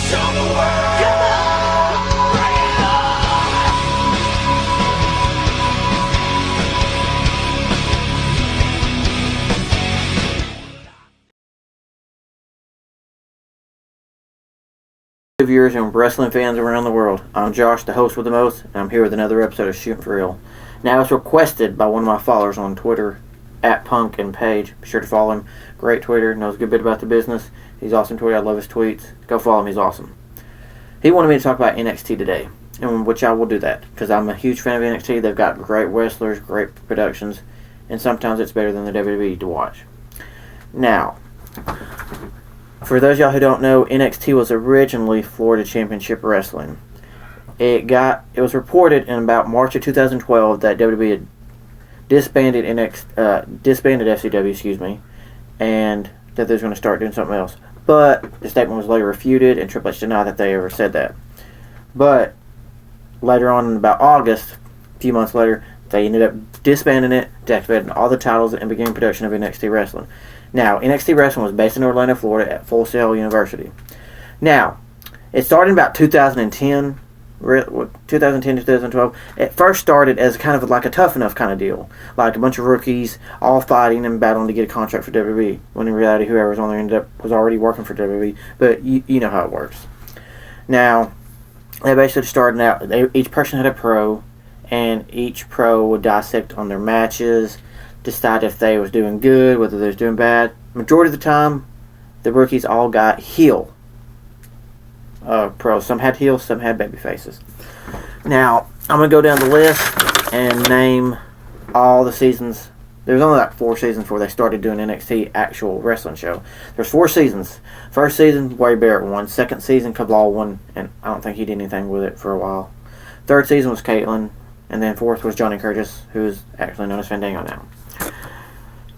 Show the world. Come on, bring it on. Viewers and wrestling fans around the world. I'm Josh, the host with the most, and I'm here with another episode of Shootin' for Real. Now, it's requested by one of my followers on Twitter, @PunkandPage. Be sure to follow him. Great Twitter, knows a good bit about the business. He's awesome Twitter. I love his tweets. Go follow him. He's awesome. He wanted me to talk about NXT today, and which I will do that because I'm a huge fan of NXT. They've got great wrestlers, great productions, and sometimes it's better than the WWE to watch. Now, for those of y'all who don't know, NXT was originally Florida Championship Wrestling. It was reported in about March of 2012 that WWE had disbanded FCW, and that they was going to start doing something else. But the statement was later refuted, and Triple H denied that they ever said that. But later on, in about August, a few months later, they ended up disbanding it, deactivating all the titles, and beginning production of NXT Wrestling. Now, NXT Wrestling was based in Orlando, Florida at Full Sail University. Now, it started in about 2010 to 2012. It first started as kind of like a Tough Enough kind of deal. Like a bunch of rookies all fighting and battling to get a contract for WWE. When in reality, whoever was on there was already working for WWE. But you know how it works. Now, they basically started out, each person had a pro, and each pro would dissect on their matches, decide if they was doing good, whether they was doing bad. Majority of the time, the rookies all got heel pros. Some had heels, some had baby faces. Now, I'm going to go down the list and name all the seasons. There's only like 4 seasons before they started doing NXT actual wrestling show. There's 4 seasons. First season, Wade Barrett won. Second season, Cabal won, and I don't think he did anything with it for a while. Third season was Caitlyn, and then fourth was Johnny Curtis, who's actually known as Fandango now.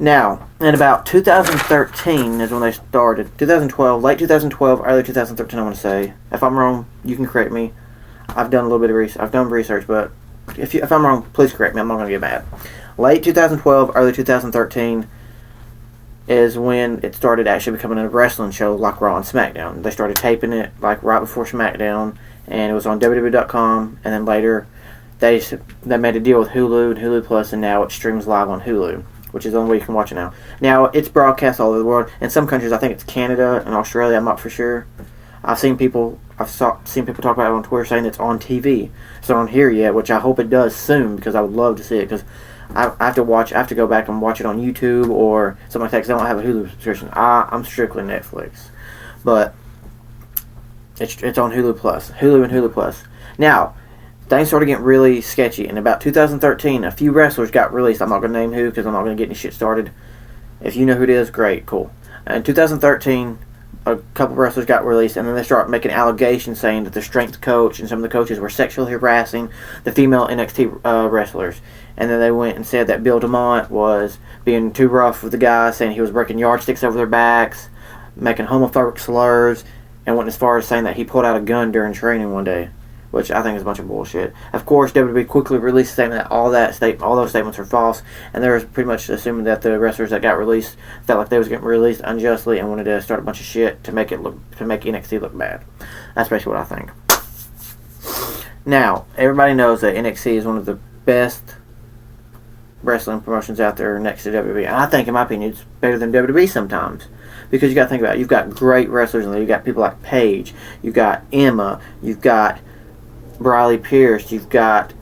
Now, in about 2013 is when they started. 2012, late 2012, early 2013, I want to say. If I'm wrong, you can correct me. I've done a little bit of research. I've done research, but if I'm wrong, please correct me. I'm not going to get mad. Late 2012, early 2013 is when it started actually becoming a wrestling show like Raw and SmackDown. They started taping it like right before SmackDown, and it was on WWE.com, and then later they made a deal with Hulu and Hulu Plus, and now it streams live on Hulu, which is the only way you can watch it now. Now, it's broadcast all over the world. In some countries, I think it's Canada and Australia, I'm not for sure. I've seen people talk about it on Twitter saying it's on TV. It's not on here yet, which I hope it does soon, because I would love to see it, because I have to go back and watch it on YouTube or something like that, because I don't have a Hulu subscription. I'm strictly Netflix. But it's on Hulu Plus. Hulu and Hulu Plus. Now, things started getting really sketchy. In about 2013, a few wrestlers got released. I'm not going to name who because I'm not going to get any shit started. If you know who it is, great, cool. In 2013, a couple wrestlers got released, and then they started making allegations saying that the strength coach and some of the coaches were sexually harassing the female NXT wrestlers. And then they went and said that Bill DeMont was being too rough with the guys, saying he was breaking yardsticks over their backs, making homophobic slurs, and went as far as saying that he pulled out a gun during training one day, which I think is a bunch of bullshit. Of course, WWE quickly released a statement that all those statements are false, and they were pretty much assuming that the wrestlers that got released felt like they was getting released unjustly and wanted to start a bunch of shit to make NXT look bad. That's basically what I think. Now, everybody knows that NXT is one of the best wrestling promotions out there next to WWE, and I think, in my opinion, it's better than WWE sometimes. Because you got to think about it, you've got great wrestlers in there. You've got people like Paige, you've got Emma, you've got Briley Pierce, you've got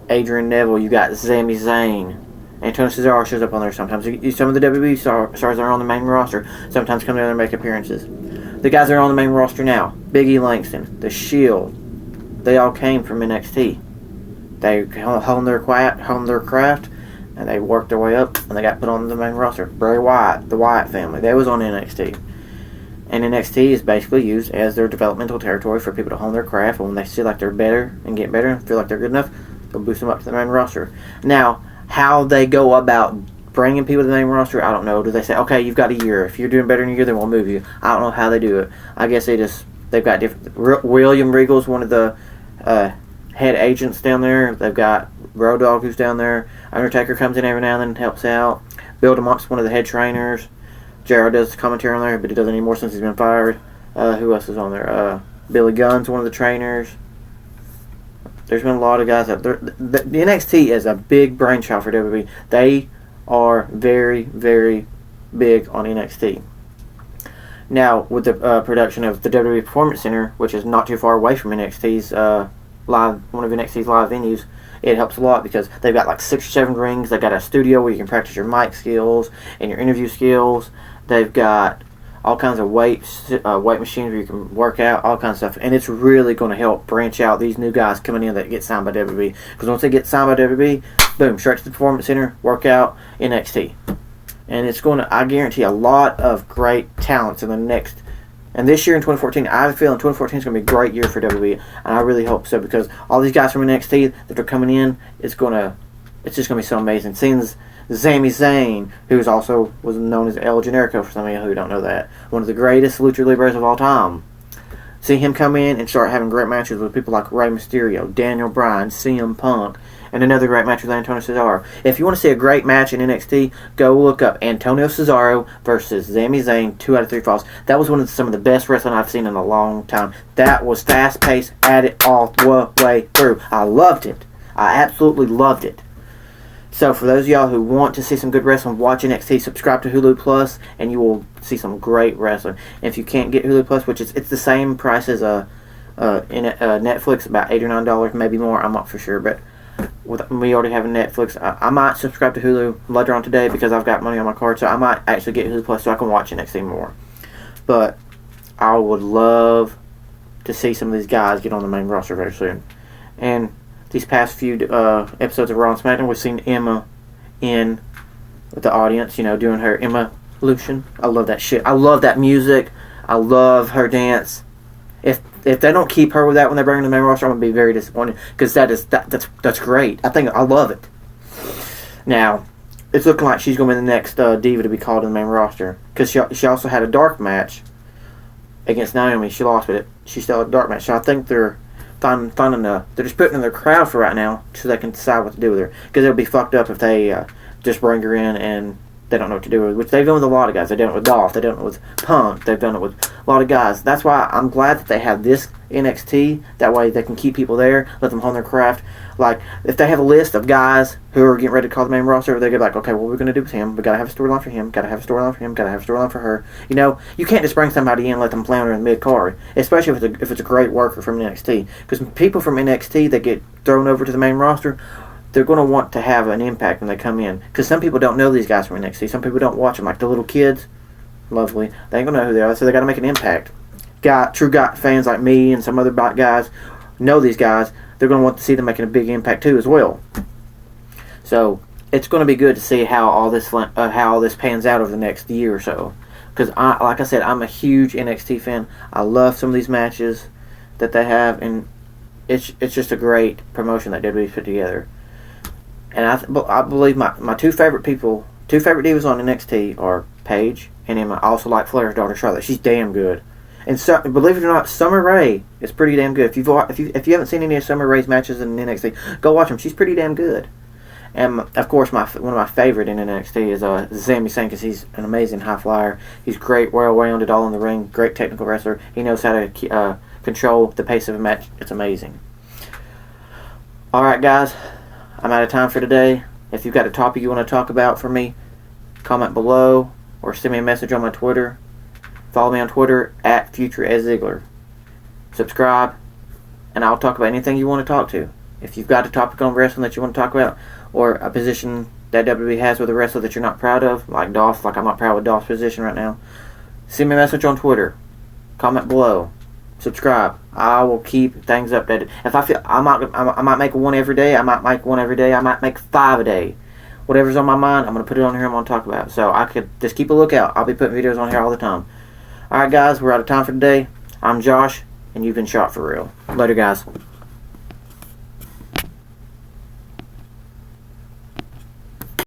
Adrian Neville, you've got Sami Zayn. Antonio Cesaro shows up on there sometimes. Some of the WWE stars are on the main roster, sometimes come down there and make appearances. The guys that are on the main roster now, Big E Langston, The Shield, they all came from NXT. They honed their craft, and they worked their way up, and they got put on the main roster. Bray Wyatt, the Wyatt family, they was on NXT. And NXT is basically used as their developmental territory for people to hone their craft, and when they feel like they're better and get better and feel like they're good enough, they'll boost them up to the main roster. Now, how they go about bringing people to the main roster, I don't know. Do they say, okay, you've got a year. If you're doing better in a year, then we'll move you. I don't know how they do it. I guess they've got different... William Regal's one of the head agents down there. They've got Road Dogg who's down there. Undertaker comes in every now and then and helps out. Bill DeMont's one of the head trainers. JR does commentary on there, but he doesn't anymore since he's been fired. Who else is on there? Billy Gunn's one of the trainers. There's been a lot of guys out there. The NXT is a big brainchild for WWE. They are very, very big on NXT. Now, with the production of the WWE Performance Center, which is not too far away from NXT's one of NXT's live venues, it helps a lot because they've got like 6 or 7 rings. They've got a studio where you can practice your mic skills and your interview skills. They've got all kinds of weight machines where you can work out, all kinds of stuff. And it's really going to help branch out these new guys coming in that get signed by WWE. Because once they get signed by WWE, boom, straight to the Performance Center, workout, NXT. And it's going to, I guarantee, a lot of great talents in the next. And this year in 2014, I have a feeling 2014 is going to be a great year for WWE. And I really hope so because all these guys from NXT that are coming in, it's just going to be so amazing. Seeing Sami Zayn, who was known as El Generico for some of you who don't know that. One of the greatest lucha libres of all time. See him come in and start having great matches with people like Rey Mysterio, Daniel Bryan, CM Punk, and another great match with Antonio Cesaro. If you want to see a great match in NXT, go look up Antonio Cesaro versus Sami Zayn, 2 out of 3 falls. That was some of the best wrestling I've seen in a long time. That was fast-paced, at it all the way through. I loved it. I absolutely loved it. So for those of y'all who want to see some good wrestling, watch NXT, subscribe to Hulu Plus, and you will see some great wrestling. And if you can't get Hulu Plus, which it's the same price as Netflix, about $8 or $9, maybe more, I'm not for sure. But with me already having Netflix, I might subscribe to Hulu later on today because I've got money on my card, so I might actually get Hulu Plus so I can watch NXT more. But I would love to see some of these guys get on the main roster very soon. And these past few episodes of Raw and SmackDown, we've seen Emma in with the audience, doing her Emma-lution. I love that shit. I love that music. I love her dance. If they don't keep her with that when they bring her to the main roster, I'm going to be very disappointed because that's great. I love it. Now, it's looking like she's going to be the next diva to be called to the main roster because she also had a dark match against Naomi. She lost, but she still had a dark match. So I think they're they're just putting in their crowd for right now so they can decide what to do with her. Because it'll be fucked up if they just bring her in and they don't know what to do with her. Which they've done with a lot of guys. They've done it with Dolph. They've done it with Punk. They've done it with a lot of guys. That's why I'm glad that they have this NXT. That way they can keep people there, let them hone their craft. Like, if they have a list of guys who are getting ready to call the main roster, they're going to be like, okay, what are we going to do with him? We got to have a storyline for him. Got to have a storyline for him. Got to have a storyline for her. You can't just bring somebody in and let them flounder in the mid-card, especially if it's a great worker from NXT. Because people from NXT that get thrown over to the main roster, they're going to want to have an impact when they come in. Because some people don't know these guys from NXT. Some people don't watch them. Like the little kids, lovely. They ain't going to know who they are, so they got to make an impact. True fans like me and some other guys know these guys. They're going to want to see them making a big impact too as well. So it's going to be good to see how all this pans out over the next year or so. Because like I said, I'm a huge NXT fan. I love some of these matches that they have, and it's just a great promotion that WWE's put together. And I believe my two favorite divas on NXT are Paige and Emma. I also like Flair's daughter Charlotte. She's damn good. And believe it or not, Summer Rae is pretty damn good. If you haven't seen any of Summer Rae's matches in NXT, go watch them. She's pretty damn good. And of course, one of my favorite in NXT is Sami Zayn because he's an amazing high flyer. He's great, well-rounded, all in the ring. Great technical wrestler. He knows how to control the pace of a match. It's amazing. All right, guys, I'm out of time for today. If you've got a topic you want to talk about for me, comment below or send me a message on my Twitter. Follow me on Twitter at FutureEzZiggler. Subscribe, and I'll talk about anything you want to talk to. If you've got a topic on wrestling that you want to talk about, or a position that WWE has with a wrestler that you're not proud of, like Dolph, like I'm not proud with Dolph's position right now, send me a message on Twitter. Comment below. Subscribe. I will keep things updated. If I feel I might make one every day. I might make one every day. I might make 5 a day. Whatever's on my mind, I'm going to put it on here. I'm going to talk about it. So I could just keep a lookout. I'll be putting videos on here all the time. Alright guys, we're out of time for today. I'm Josh, and you've been shot for real. Later guys.